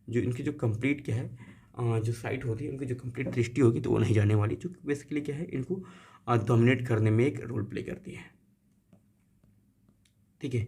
Speaker 1: जो इनकी जो कंप्लीट क्या है जो साइट होती है, उनकी जो कंप्लीट दृष्टि होगी, तो वो नहीं जाने वाली, जो बेसिकली क्या है इनको डोमिनेट करने में एक रोल प्ले करती है, ठीक है,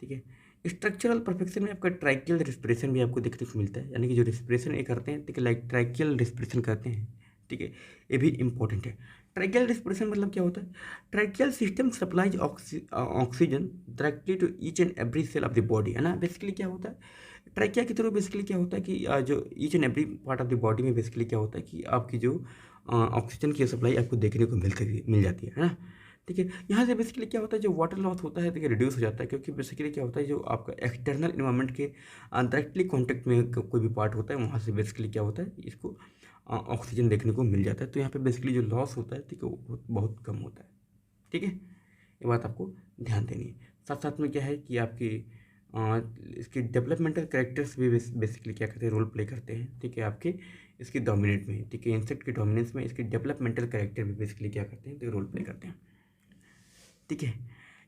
Speaker 1: ठीक है। स्ट्रक्चरल परफेक्शन में आपका ट्राइकियल रिस्पिरेशन भी आपको देखने को मिलता है, यानी कि जो रिस्पिरेशन ये करते हैं, ठीक है, लाइक ट्राइकियल रिस्पिरेशन करते हैं, ठीक है, ये भी इंपॉर्टेंट है। ट्राइकियल रिस्पिरेशन मतलब क्या होता है, tracheal system supplies oxygen directly to each and every cell of the body, है ना। बेसिकली क्या होता है, ट्राइकिया के थ्रू बेसिकली क्या होता है कि जो each and every part of the body में बेसिकली क्या होता है कि आपकी जो ऑक्सीजन की सप्लाई आपको देखने को मिल जाती है ना, ठीक है। यहाँ से बेसिकली क्या होता है, जो वाटर लॉस होता है, देखिए रिड्यूस हो जाता है, क्योंकि बेसिकली क्या होता है, जो आपका एक्सटर्नल इन्वायरमेंट के डायरेक्टली कॉन्टेक्ट में कोई भी पार्ट होता है, वहाँ से बेसिकली क्या होता है, इसको ऑक्सीजन देखने को मिल जाता है। तो यहाँ पे बेसिकली जो लॉस होता है, ठीक है, वो बहुत बहुत कम होता है, ठीक है। ये बात आपको ध्यान देनी है। साथ साथ में क्या है कि आपकी इसकी डेवलपमेंटल कैरेक्टर्स भी बेसिकली क्या करते हैं, रोल प्ले करते हैं, ठीक है, आपके इसकी डोमिनेट में, ठीक है, इंसेक्ट के डोमिनेंस में इसके डेवलपमेंटल कैरेक्टर भी बेसिकली क्या करते हैं, तो रोल प्ले करते हैं, ठीक है।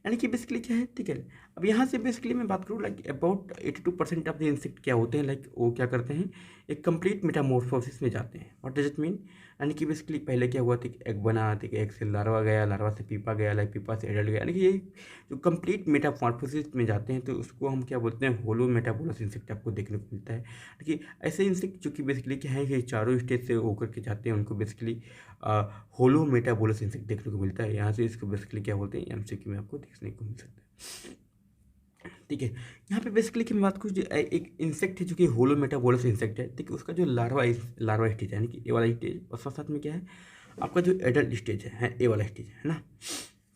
Speaker 1: यानी कि बेसिकली क्या है, ठीक है। अब यहाँ से बेसिकली मैं बात करूँ like about 82% of the insect क्या होते हैं, लाइक वो क्या करते हैं, एक कंप्लीट मेटामॉर्फोसिस में जाते हैं। व्हाट डज इट मीन, यानी कि बेसिकली पहले क्या हुआ था कि एग बना, ठीक है, एग से लार्वा गया, लार्वा से पीपा गया, लाइक पीपा से एडल्ट गया, यानी कि ये जो कंप्लीट मेटामॉर्फोसिस में जाते हैं, तो उसको हम क्या बोलते हैं, होलो मेटाबोलस इंसेक्ट आपको देखने को मिलता है। देखिए ऐसे इंसेक्ट जो कि बेसिकली क्या है कि चारों स्टेज से होकर के जाते हैं, उनको बेसिकली होलो मेटाबोलस इंसेक्ट देखने को मिलता है। यहाँ से इसको बेसिकली क्या बोलते हैं, एमसीक्यू में आपको देखने को मिल सकता है, ठीक है। यहाँ पे बेसिकली की मैं बात करूँ, जो एक इंसेक्ट है जो कि होलो मेटाबोलस इंसेक्ट है, ठीक है, उसका जो लार्वा स्टेज है, यानी कि ए वाला स्टेज, और साथ साथ में क्या है आपका जो एडल्ट स्टेज है ए वाला स्टेज है ना,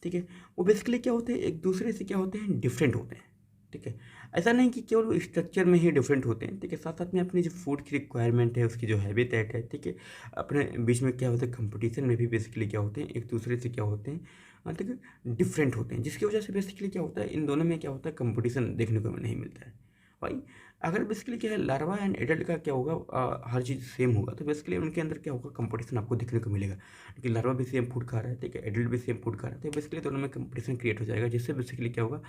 Speaker 1: ठीक है। वो बेसिकली क्या होते हैं, एक दूसरे से क्या होते हैं, डिफरेंट होते हैं, ठीक है। ऐसा नहीं कि केवल स्ट्रक्चर में ही डिफरेंट होते हैं, ठीक है, साथ साथ में अपनी जो फूड की रिक्वायरमेंट है, उसकी जो हैबिटेट है, ठीक है, अपने बीच में क्या होता है, कंपटीशन में भी बेसिकली क्या होते हैं, एक दूसरे से क्या होते हैं, ठीक है, डिफरेंट होते हैं, जिसकी वजह से बेसिकली क्या होता है, इन दोनों में क्या होता है, कंपटीशन देखने को नहीं मिलता है भाई। अगर बेसिकली क्या है, लार्वा एंड एडल्ट का क्या होगा, हर चीज़ सेम होगा, तो बेसिकली उनके अंदर क्या होगा, कंपटीशन आपको देखने को मिलेगा, क्योंकि लार्वा भी सेम फूड खा रहा है, ठीक है, एडल्ट भी सेम फूड खा रहा है, तो बेसिकली दोनों में कंपटीशन क्रिएट हो जाएगा, जिससे बेसिकली क्या होगा,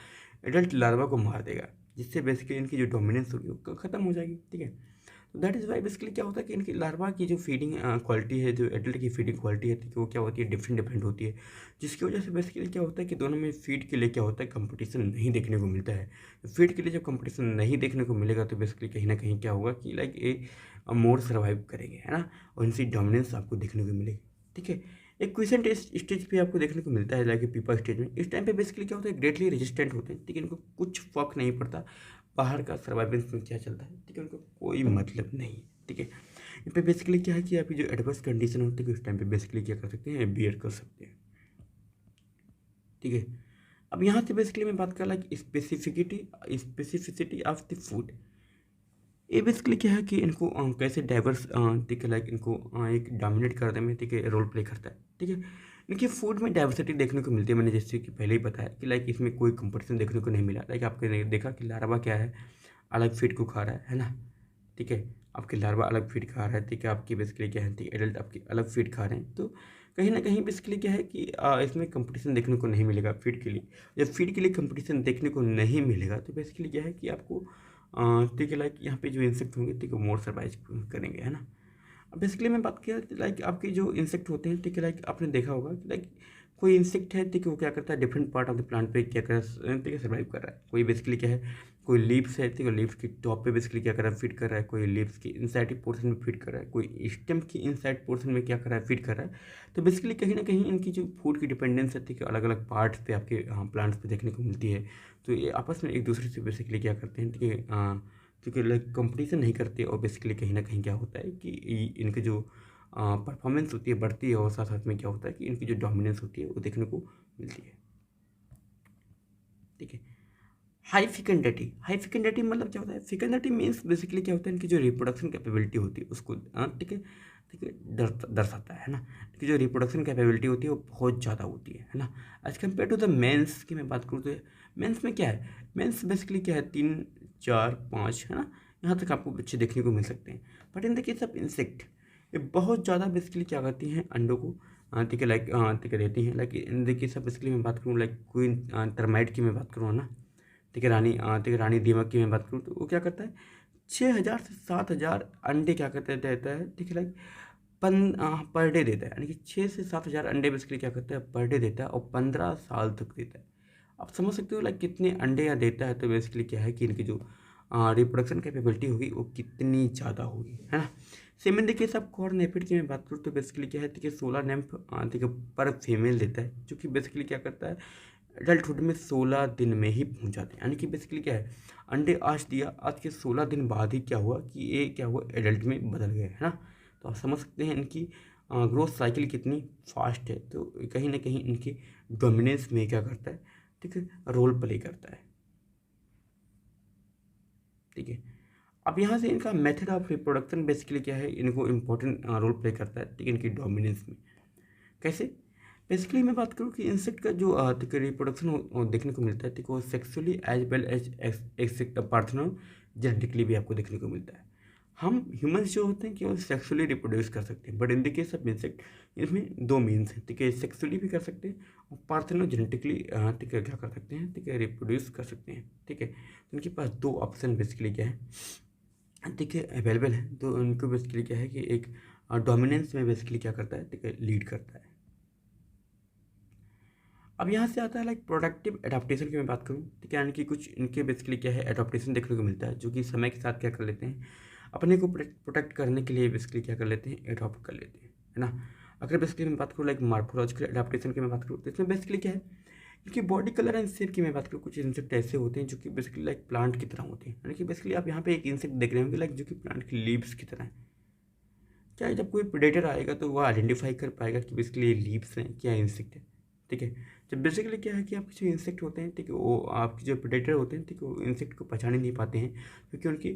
Speaker 1: एडल्ट लार्वा को मार देगा, जिससे बेसिकली इनकी जो डोमिनेंस होगी वो खत्म हो जाएगी, ठीक है। तो दैट इज़ वाई बेसिकली क्या होता है कि इनकी लार्वा की जो फीडिंग क्वालिटी है, जो एडल्ट की फीडिंग क्वालिटी है, ठीक है, वो क्या होती है, डिफरेंट डिफरेंट होती है, जिसकी वजह से बेसिकली क्या होता है कि दोनों में फीड के लिए क्या होता है, कंपटीशन नहीं देखने को मिलता है। तो फीड के लिए जब कंपटीशन नहीं देखने को मिलेगा, तो बेसिकली कहीं ना कहीं क्या होगा कि लाइक ए मोर सर्वाइव करेंगे, है ना, और इनसी डोमिनेंस आपको देखने को मिलेगी, ठीक है। एक क्विसेंट स्टेज पे आपको देखने को मिलता है, लाइक पीपा स्टेज में, इस टाइम पे बेसिकली क्या होता है, ग्रेटली रेजिस्टेंट होते हैं, ठीक है, इनको कुछ फर्क नहीं पड़ता बाहर का सर्वाइवेंस में क्या चलता है, ठीक है, उनको कोई मतलब नहीं है, ठीक है। इन पे बेसिकली क्या है कि आपकी जो एडवर्स कंडीशन होती है, उस टाइम पे बेसिकली क्या कर सकते हैं, बियर कर सकते हैं, ठीक है। अब यहाँ से बेसिकली मैं बात कर like specificity of the food. ये बेसिकली क्या है कि इनको कैसे डाइवर्स, ठीक है, लाइक इनको एक डोमिनेट करने में, ठीक है, रोल प्ले करता है, ठीक है। इनके फूड में डाइवर्सिटी देखने को मिलती है, मैंने जैसे कि पहले ही बताया कि लाइक इसमें कोई कंपटीशन देखने को नहीं मिला, लाइक आपने देखा कि लार्वा क्या है, अलग फीड को खा रहा है ना, ठीक है, आपके लार्वा अलग फीड खा रहा है, ठीक है, आपकी बेसिकली क्या है, ठीक है, एडल्ट आपकी अलग फीड खा रहे हैं, तो कहीं ना कहीं बेसिकली क्या है कि इसमें कंपटीशन देखने को नहीं मिलेगा फीड के लिए। जब फीड के लिए कंपटीशन देखने को नहीं मिलेगा, तो बेसिकली क्या है कि आपको ठीक है, लाइक यहाँ पे जो इंसेक्ट होंगे, ठीक है, मोर सर्वाइव करेंगे, है ना। अब बेसिकली मैं बात किया लाइक आपके जो इंसेक्ट होते हैं, ठीक है, लाइक आपने देखा होगा कि लाइक कोई इंसेक्ट है, ठीक है, वो क्या करता है, different part of the plant पे क्या कर रहा है, ठीक है, सर्वाइव कर रहा है। कोई बेसिकली क्या है, कोई लीव्स है, ठीक है, लीव्स की टॉप पे बेसिकली क्या कर रहा है, फीड कर रहा है, कोई लीव्स की इनसाइड पोर्शन में फीड कर रहा है, कोई स्टेम की इनसाइड पोर्शन में क्या कर रहा है, फीड कर रहा है। तो बेसिकली कहीं ना कहीं इनकी जो फूड की डिपेंडेंस है, ठीक है, अलग अलग पार्ट्स पे आपके प्लांट्स पे देखने को मिलती है। तो ये आपस में एक दूसरे से बेसिकली क्या करते हैं, ठीक है, क्योंकि लाइक कंपटीशन नहीं करते, और बेसिकली कहीं ना कहीं क्या होता है कि इनके जो परफॉर्मेंस होती है बढ़ती है, और साथ साथ में क्या होता है कि इनकी जो डोमिनेंस होती है वो देखने को मिलती है, ठीक है। हाई फिकेंडिटी मतलब क्या होता है, फिकेंडिटी मीन्स बेसिकली क्या होता है, इनकी जो रिप्रोडक्शन कैपेबिलिटी होती है उसको, ठीक है, ठीक है, दर्शाता है ना। इनकी जो रिप्रोडक्शन कैपेबिलिटी होती है वो बहुत ज़्यादा होती है ना, as compare to the mens की मैं बात करूँ तो मेंस में क्या है, मेंस बेसिकली क्या है, 3 4 5, है ना, यहाँ तक आपको बच्चे देखने को मिल सकते हैं। But in the case of insect, ये बहुत ज़्यादा बेसिकली क्या करती हैं, अंडों को ठीक है, लाइक ठीक है, देती हैं, like in the case of basically मैं बात करूँ लाइक क्वीन टर्माइट की मैं बात करूँ ना, ठीक है, ठीक है, रानी दीमक की मैं बात करूँ तो वो क्या करता है, 6,000 से 7,000 अंडे क्या करते देता है, ठीक है, लाइक पर डे देता है, यानी कि 6 से 7,000 अंडे बेसिकली क्या करता है, पर डे देता है, और 15 साल तक देता है। आप समझ सकते हो लाइक कितने अंडे या देता है, तो बेसिकली क्या है कि इनकी जो रिप्रोडक्शन कैपेबिलिटी होगी वो कितनी ज़्यादा होगी, है ना। Same in the case of corn aphid की मैं बात करूँ तो बेसिकली क्या है, ठीक है, 16 नैम्प ठीक है पर फीमेल देता है, जो कि बेसिकली क्या करता है, एडल्टहुड में 16 दिन में ही पहुंच जाते हैं, यानी कि बेसिकली क्या है, अंडे आज दिया, आज के 16 दिन बाद ही क्या हुआ कि ये क्या हुआ, एडल्ट में बदल गए, है ना। तो आप समझ सकते हैं इनकी ग्रोथ साइकिल कितनी फास्ट है, तो कहीं ना कहीं इनके डोमिनेंस में क्या करता है, ठीक है, रोल प्ले करता है, ठीक है। अब यहाँ से इनका मेथड ऑफ रिप्रोडक्शन बेसिकली क्या है, इनको इंपॉर्टेंट रोल प्ले करता है, ठीक है, इनकी डोमिनेंस में। कैसे, बेसिकली मैं बात करूँ कि इंसेक्ट का जो ठीक है रिप्रोडक्शन देखने को मिलता है, ठीक है, वो sexually as well as parthenogenetically भी आपको देखने को मिलता है। हम ह्यूमंस जो होते हैं केवल सेक्सुअली रिप्रोड्यूस कर सकते हैं, but in the case of insect इसमें दो मीन्स हैं, ठीक है, सेक्सुअली भी कर सकते हैं और पार्थनो जेनेटिकली, ठीक है, क्या कर सकते हैं, ठीक है, रिप्रोड्यूस कर सकते हैं, ठीक है। तो इनके पास दो ऑप्शन बेसिकली क्या है, ठीक है, अवेलेबल है। तो उनको बेसिकली क्या है कि एक डोमिनेंस में बेसिकली क्या करता है, ठीक है, लीड करता है। अब यहाँ से आता है लाइक प्रोडक्टिव एडाप्टेशन की मैं बात करूँ, ठीक है, यानी कि कुछ इनके बेसिकली क्या है, एडाप्टेशन देखने को मिलता है, जो कि समय के साथ क्या कर लेते हैं, अपने को प्रोटेक्ट करने के लिए बेसिकली क्या कर लेते हैं, एडॉप्ट कर लेते हैं, है ना। अगर बेसिकली मैं बात करूँ लाइक मार्फोलॉजिकल एडाप्टेशन की मैं बात करूँ, तो इसमें बेसिकली क्या है, इनकी बॉडी कलर एंड शेप की मैं बात करूँ, कुछ इंसेक्ट ऐसे होते हैं जो कि बेसिकली लाइक प्लांट की तरह होते हैं, यानी कि बेसिकली आप यहाँ पे एक इंसेक्ट देख रहे होंगे लाइक जो कि प्लांट की लीव्स की तरह है। क्या है, जब कोई प्रेडेटर आएगा तो वो आइडेंटिफाई कर पाएगा कि बेसिकली ये लीव्स हैं क्या इंसेक्ट है, ठीक है। जब बेसिकली क्या है कि आपके जो इंसेक्ट होते हैं, ठीक है, वो आपके जो प्रेडेटर होते हैं, ठीक है, वो इंसेक्ट को पहचान ही नहीं पाते हैं, क्योंकि उनकी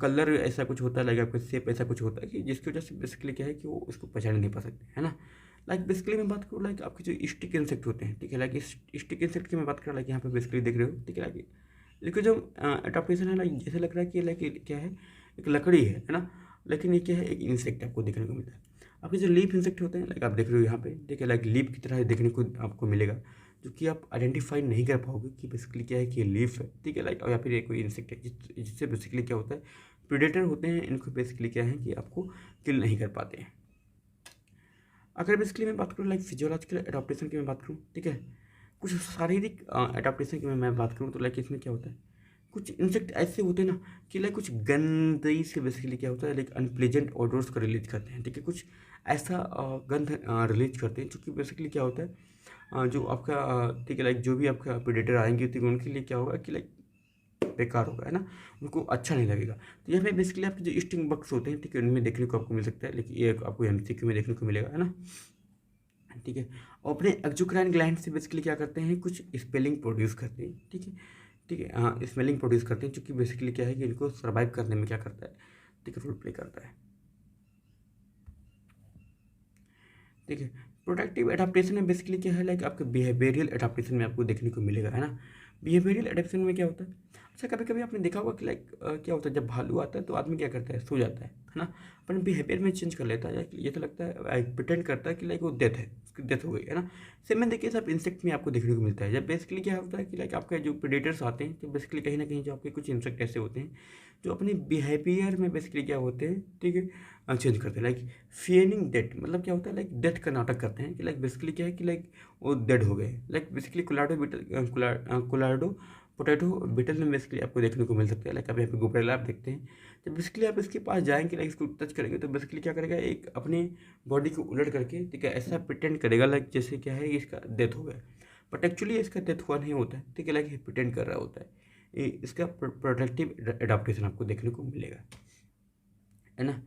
Speaker 1: कलर ऐसा कुछ होता है, लाइक आपका शेप ऐसा कुछ होता है कि जिसकी वजह से बेसिकली क्या है कि वो उसको पहचान ही नहीं पा सकते, है ना। लाइक बेसिकली मैं बात करूँ, लाइक आपके जो स्टिक इंसेक्ट होते हैं, ठीक है, लाइक स्टिक इंसेक्ट की मैं बात करूँ, लाइक यहाँ पे बेसिकली देख रहे हो, ठीक है, लाइक लेकिन जो अडॉप्टेशन है, लाइक जैसे लग रहा है कि लाइक क्या है, एक लकड़ी है ना, लेकिन ये क्या है, एक इंसेक्ट आपको देखने को मिलता है। आपके जो लीफ इंसेक्ट होते हैं, लाइक आप देख रहे हो यहाँ पे, ठीक है, लाइक लीफ की तरह देखने को आपको मिलेगा, जो कि आप आइडेंटिफाई नहीं कर पाओगे कि बेसिकली क्या है कि ये लीफ है, ठीक है, लाइक, और या फिर ये कोई इंसेक्ट है जिससे बेसिकली क्या होता है, प्रेडेटर होते हैं, इनको बेसिकली क्या है कि आपको किल नहीं कर पाते हैं। अगर बेसिकली मैं बात करूँ लाइक फिजियोलॉजिकल एडाप्टेशन की मैं बात करूँ, ठीक है, कुछ शारीरिक एडाप्टेशन की मैं बात करूँ, तो लाइक इसमें क्या होता है, कुछ इंसेक्ट ऐसे होते हैं ना कि लाइक कुछ गंदगी से बेसिकली क्या होता है, लाइक अनप्लेजेंट ऑडर्स को रिलीज करते हैं, ठीक है, कुछ ऐसा गंध रिलीज करते हैं, जो कि बेसिकली क्या होता है, जो आपका ठीक है, लाइक जो भी आपका प्रेडेटर आएंगे, ठीक है, उनके लिए क्या होगा कि लाइक बेकार होगा, है ना, उनको अच्छा नहीं लगेगा। तो यहाँ पे बेसिकली आपके जो स्टिंग बग्स होते हैं, ठीक है, उनमें देखने को आपको मिल सकता है, लेकिन ये आपको एमसीक्यू में देखने को मिलेगा, है ना, ठीक है। और अपने एक्जोक्राइन ग्लैंड से बेसिकली क्या करते हैं, कुछ स्पेलिंग प्रोड्यूस करते हैं, ठीक है, ठीक है, हाँ, स्मेलिंग प्रोड्यूस करते हैं, जो कि बेसिकली क्या है कि इनको सर्वाइव करने में क्या करता है, ठीक है, रोल प्ले करता है, ठीक है। प्रोडक्टिव एडाप्टेशन में बेसिकली क्या है, लाइक आपके बिहेवियरल एडाप्टेशन में आपको देखने को मिलेगा, है ना। बिहेवियरल एडाप्टेशन में क्या होता है, अच्छा कभी कभी आपने देखा होगा कि लाइक क्या होता है, जब भालू आता है तो आदमी क्या करता है, सो जाता है ना, अपने बिहेवियर में चेंज कर लेता है, ये तो लगता है प्रिटेंड करता है कि लाइक वो डेथ है, उसकी डेथ हो गई, है ना। सेम में देखिए सब इंसेक्ट में आपको देखने को मिलता है, जब बेसिकली क्या होता है कि लाइक आपके जो प्रेडेटर्स आते हैं, तो बेसिकली कहीं ना कहीं जो आपके कुछ इंसेक्ट ऐसे होते हैं जो अपने बिहेवियर में बेसिकली क्या होते हैं, ठीक है, चेंज करते हैं, लाइक फियरिंग डेथ, मतलब क्या होता है, लाइक डेथ का नाटक करते हैं कि लाइक बेसिकली क्या है कि लाइक वो डेड हो गए, like basically Colorado beetle Colorado potato beetle में बेसिकली आपको देखने को मिल सकता है, लाइक आप यहाँ पे गुबरेला आप देखते हैं, जब बेसिकली आप इसके पास जाएंगे, लाइक इसको टच करेंगे, तो बेसिकली क्या करेगा, एक अपनी बॉडी को उलट करके, ठीक है, ऐसा प्रिटेंड करेगा लाइक जैसे क्या है इसका डेथ हो गया, बट एक्चुअली इसका डेथ हुआ नहीं होता है, ठीक है, लाइक ये प्रिटेंड कर रहा होता है। इसका प्रोडक्टिव एडाप्टेशन आपको देखने को मिलेगा, है ना।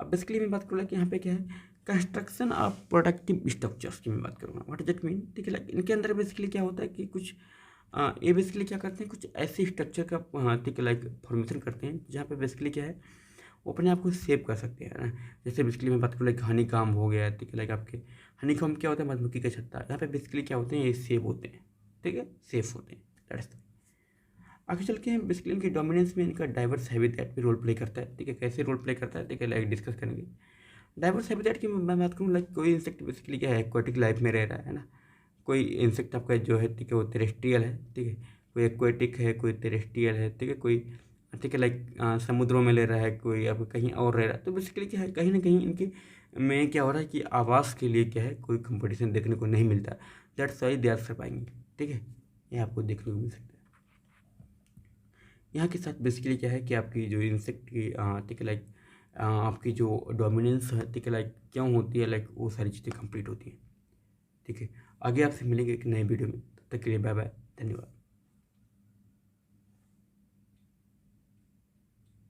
Speaker 1: अब बेसिकली मैं बात करूँगा कि यहाँ पे क्या है, कंस्ट्रक्शन ऑफ प्रोडक्टिव स्ट्रक्चर्स की मैं बात करूँगा, व्हाट डज इट मीन, ठीक है, लाइक इनके अंदर बेसिकली क्या होता है कि कुछ ये बेसिकली क्या करते हैं, कुछ ऐसे स्ट्रक्चर का ठीक है लाइक फॉर्मेशन करते हैं, जहाँ पे बेसिकली क्या है, वो अपने आप को सेव कर सकते हैं, है ना। जैसे बेसिकली मैं बात करूँ लाइक हनी काम हो गया, ठीक है, लाइक आपके हनी कॉम क्या होता है, मधुमक्खी का छत्ता, यहाँ पे बेसिकली क्या होते हैं, ये सेव होते हैं, ठीक है, सेफ होते हैं, दैट्स। आगे चल के बेसिकली इनकी डोमिनेंस में इनका डाइवर्स हैबिटेट भी रोल प्ले करता है, ठीक है, कैसे रोल प्ले करता है, ठीक है, लाइक डिस्कस करेंगे। डाइवर्स हैबिटेट की मैं बात करूँ, लाइक कोई इंसेक्ट बेसिकली क्या है, एक्वाटिक लाइफ में रह रहा है ना, कोई इंसेक्ट आपका जो है, ठीक है, वो टेरेस्ट्रियल है, ठीक है, कोई एक्वाटिक है, कोई टेरेस्ट्रियल है, ठीक है, कोई ठीक है लाइक समुद्रों में ले रहा है, कोई आपको कहीं और रह रहा है, तो बेसिकली क्या है, कहीं ना कहीं इनके में क्या हो रहा है कि आवास के लिए क्या है, कोई कंपटीशन देखने को नहीं मिलता, that's why they are surviving, ठीक है, ये आपको देखने को मिल सकता है। यहाँ के साथ बेसिकली क्या है कि आपकी जो इंसेक्ट की ठीक है लाइक आपकी जो डोमिनेंस है, ठीक है, लाइक क्यों होती है, लाइक वो सारी चीज़ें कंप्लीट होती हैं, ठीक है। आगे आपसे मिलेंगे एक नए वीडियो में, तब तक के लिए बाय बाय, धन्यवाद।